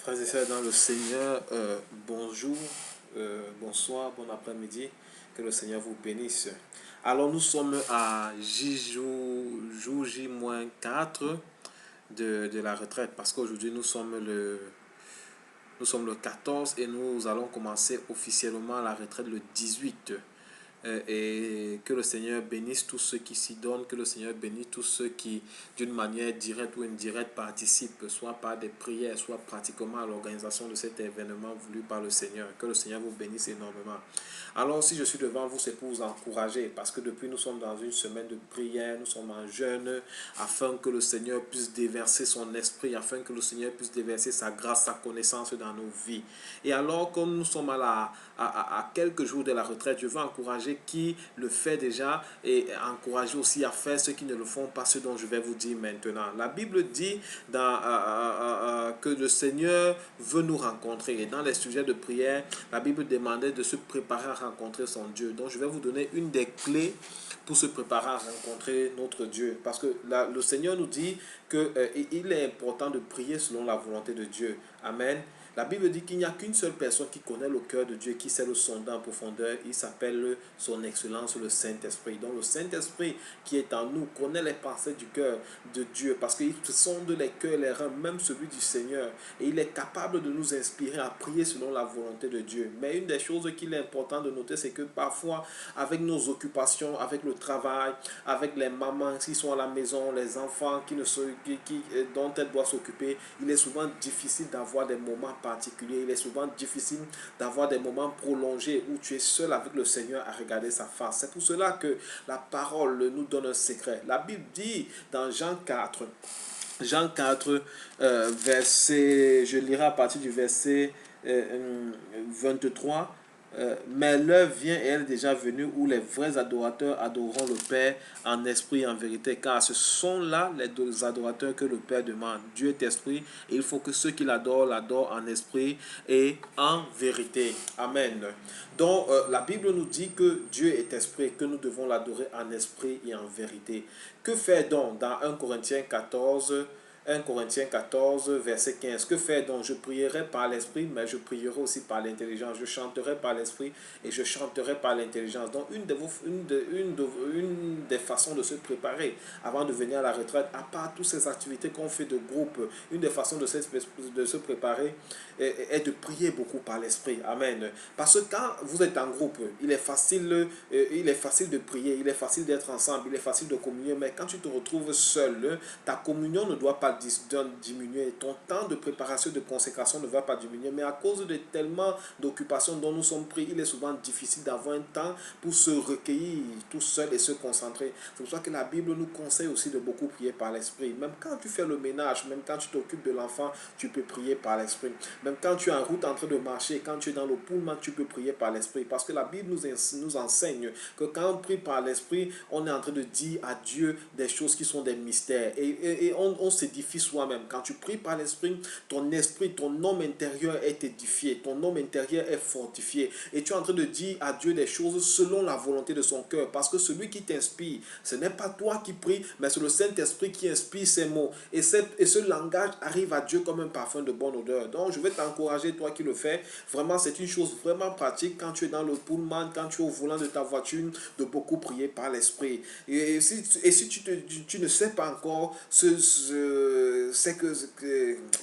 Frères et sœurs dans le Seigneur, bonjour, bonsoir, bon après-midi, que le Seigneur vous bénisse. Alors nous sommes à jour J-4 de la retraite parce qu'aujourd'hui nous sommes le 14 et nous allons commencer officiellement la retraite le 18. Et que le Seigneur bénisse tous ceux qui s'y donnent, que le Seigneur bénisse tous ceux qui, d'une manière directe ou indirecte, participent, soit par des prières, soit pratiquement à l'organisation de cet événement voulu par le Seigneur. Que le Seigneur vous bénisse énormément. Alors, si je suis devant vous, c'est pour vous encourager, parce que depuis nous sommes dans une semaine de prière, nous sommes en jeûne, afin que le Seigneur puisse déverser son esprit, afin que le Seigneur puisse déverser sa grâce, sa connaissance dans nos vies. Et alors, comme nous sommes à quelques jours de la retraite, je veux encourager qui le fait déjà et encourager aussi à faire ceux qui ne le font pas, ce dont je vais vous dire maintenant. La Bible dit que le Seigneur veut nous rencontrer. Et dans les sujets de prière, la Bible demandait de se préparer à rencontrer son Dieu. Donc je vais vous donner une des clés pour se préparer à rencontrer notre Dieu. Parce que le Seigneur nous dit qu'il est important de prier selon la volonté de Dieu. Amen. La Bible dit qu'il n'y a qu'une seule personne qui connaît le cœur de Dieu, qui sait le sonder en profondeur. Il s'appelle son excellence, le Saint-Esprit. Donc le Saint-Esprit qui est en nous connaît les pensées du cœur de Dieu, parce qu'il sonde les cœurs et les reins, même celui du Seigneur. Et il est capable de nous inspirer à prier selon la volonté de Dieu. Mais une des choses qu'il est important de noter, c'est que parfois, avec nos occupations, avec le travail, avec les mamans qui sont à la maison, les enfants dont elles doivent s'occuper, il est souvent difficile d'avoir des moments particulier. Il est souvent difficile d'avoir des moments prolongés où tu es seul avec le Seigneur à regarder sa face. C'est pour cela que la parole nous donne un secret. La Bible dit dans Jean 4, verset, je lirai à partir du verset 23. Mais l'heure vient et elle est déjà venue où les vrais adorateurs adoreront le Père en esprit et en vérité, car ce sont là les adorateurs que le Père demande. Dieu est esprit et il faut que ceux qui l'adorent en esprit et en vérité. Amen. Donc la Bible nous dit que Dieu est esprit, que nous devons l'adorer en esprit et en vérité. Que faire donc dans 1 Corinthiens 14, verset 15. Que faire donc? Je prierai par l'esprit, mais je prierai aussi par l'intelligence. Je chanterai par l'esprit et je chanterai par l'intelligence. Donc, une des façons de se préparer avant de venir à la retraite, à part toutes ces activités qu'on fait de groupe, une des façons de se préparer est de prier beaucoup par l'esprit. Amen. Parce que quand vous êtes en groupe, il est facile de prier, il est facile d'être ensemble, il est facile de communier, mais quand tu te retrouves seul, ta communion ne doit pas diminuer, ton temps de préparation, de consécration ne va pas diminuer, mais à cause de tellement d'occupations dont nous sommes pris, il est souvent difficile d'avoir un temps pour se recueillir tout seul et se concentrer. C'est pour ça que la Bible nous conseille aussi de beaucoup prier par l'esprit. Même quand tu fais le ménage, même quand tu t'occupes de l'enfant, tu peux prier par l'esprit. Même quand tu es en route en train de marcher, quand tu es dans le pullman, tu peux prier par l'esprit. Parce que la Bible nous enseigne que quand on prie par l'esprit, on est en train de dire à Dieu des choses qui sont des mystères. Et on s'édifie soi-même. Quand tu pries par l'esprit, ton esprit, ton homme intérieur est édifié. Ton homme intérieur est fortifié. Et tu es en train de dire à Dieu des choses selon la volonté de son cœur. Parce que celui qui t'inspire, ce n'est pas toi qui prie, mais c'est le Saint-Esprit qui inspire ces mots. Et ce langage arrive à Dieu comme un parfum de bonne odeur. Donc, je vais t'encourager, toi qui le fais. Vraiment, c'est une chose vraiment pratique quand tu es dans le pullman, quand tu es au volant de ta voiture, de beaucoup prier par l'esprit. Et si tu ne sais pas encore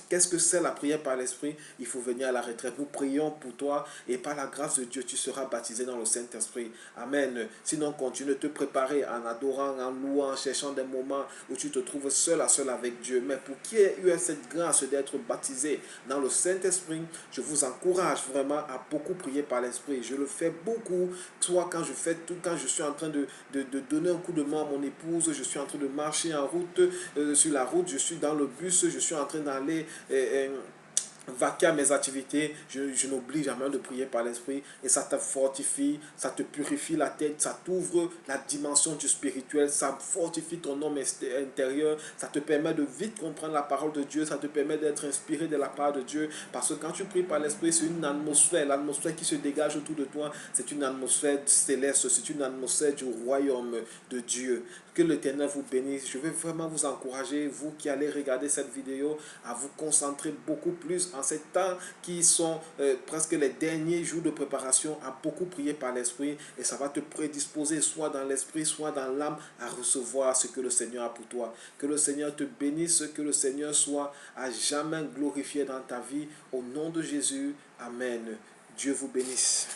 qu'est-ce que c'est la prière par l'esprit, il faut venir à la retraite. Nous prions pour toi et par la grâce de Dieu, tu seras baptisé dans le Saint-Esprit. Amen. Sinon, continue de te préparer en adorant, en louant, en cherchant des moments où tu te trouves seul à seul avec Dieu. Mais pour qui ait eu cette grâce d'être baptisé dans le Saint-Esprit, je vous encourage vraiment à beaucoup prier par l'esprit. Je le fais beaucoup. Soit quand je suis en train de donner un coup de main à mon épouse, je suis en train de marcher en route, sur la route, je suis dans le bus, je suis en train d'aller vaquer à mes activités, je n'oublie jamais de prier par l'esprit et ça te fortifie, ça te purifie la tête, ça t'ouvre la dimension du spirituel, ça fortifie ton homme intérieur, ça te permet de vite comprendre la parole de Dieu, ça te permet d'être inspiré de la part de Dieu, parce que quand tu pries par l'esprit, c'est une atmosphère, l'atmosphère qui se dégage autour de toi, c'est une atmosphère céleste, c'est une atmosphère du royaume de Dieu. Que l'Éternel vous bénisse. Je vais vraiment vous encourager, vous qui allez regarder cette vidéo, à vous concentrer beaucoup plus en ces temps qui sont presque les derniers jours de préparation, à beaucoup prier par l'Esprit, et ça va te prédisposer soit dans l'Esprit, soit dans l'âme à recevoir ce que le Seigneur a pour toi. Que le Seigneur te bénisse, que le Seigneur soit à jamais glorifié dans ta vie. Au nom de Jésus, Amen. Dieu vous bénisse.